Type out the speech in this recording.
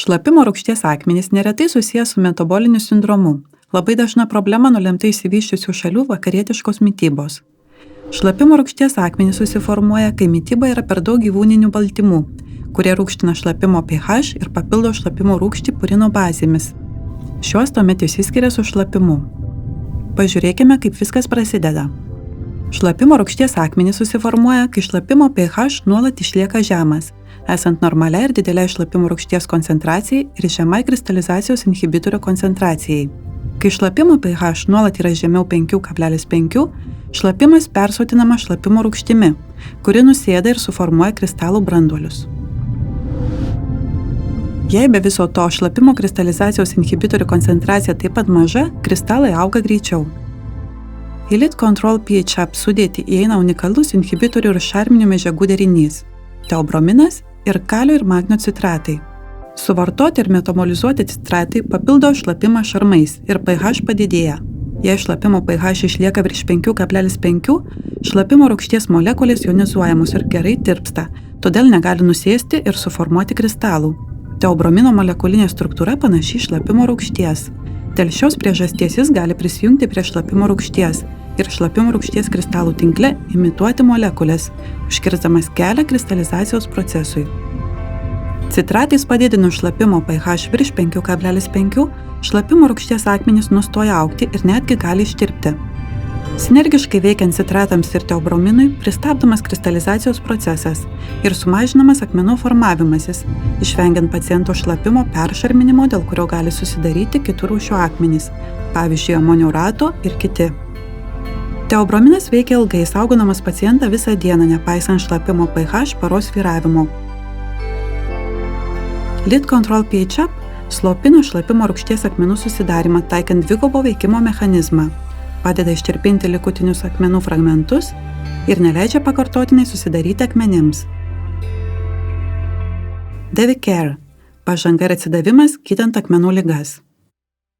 Šlapimo rūgšties akmenys neretai susijęs su metaboliniu sindromu. Labai dažna problema nulemta išsivysčiusių šalių vakarietiškos mitybos. Šlapimo rūgšties akmenys susiformuoja, kai mityba yra per daug gyvūninių baltymų, kurie rūgština šlapimo pH ir papildo šlapimo rūgštį purino bazėmis. Šios tuomet išsiskiria su šlapimu. Pažiūrėkime, kaip viskas prasideda. Šlapimo rūgšties akmenys susiformuoja, kai šlapimo pH nuolat išlieka žemas, esant normaliai ir dideliai šlapimo rūgšties koncentracijai ir žemai kristalizacijos inhibitorio koncentracijai. Kai šlapimo pH nuolat yra žemiau 5,5, šlapimas persotinamas šlapimo rūgštimi, kuri nusėda ir suformuoja kristalų branduolius. Jei be viso to šlapimo kristalizacijos inhibitorių koncentracija taip pat maža, kristalai auga greičiau. Į Lead Control PHAP sudėtį įeina unikalus inhibitorių ir šarminių medžiagų derinys – teobrominas ir kalio ir magnio citratai. Suvartoti ir metabolizuoti citratai papildo šlapimą šarmais ir pH padidėja. Jei šlapimo pH išlieka virš 5,5, šlapimo rūgšties molekulės jonizuojamos ir gerai tirpsta, todėl negali nusėsti ir suformuoti kristalų. Teobromino molekulinė struktūra panaši į šlapimo rūgšties. Dėl šios priežasties jis gali prisijungti prie šlapimo rūgšties ir šlapimo rūgšties kristalų tinkle imituoti molekulės, užkirsdamas kelią kristalizacijos procesui. Citratais padidinus šlapimo pH virš 5,5, šlapimo rūgšties akmenys nustoja augti ir netgi gali ištirpti. Sinergiškai veikiant citratams ir teobrominui pristabdomas kristalizacijos procesas ir sumažinamas akmenų formavimasis, išvengiant paciento šlapimo peršarminimo, dėl kurio gali susidaryti kitų rūšių akmenys, pavyzdžiui, amonio urato ir kiti. Teobrominas veikia ilgai, saugodamas pacientą visą dieną, nepaisant šlapimo pH paros svyravimo. Lead Control PHAP slopina šlapimo rūgšties akmenų susidarimą, taikant dvigubo veikimo mechanizmą, padeda ištirpinti likutinius akmenų fragmentus ir neleidžia pakartotinai susidaryti akmenims. DeviCare – pažanga ir atsidavimas gydant akmenų ligas.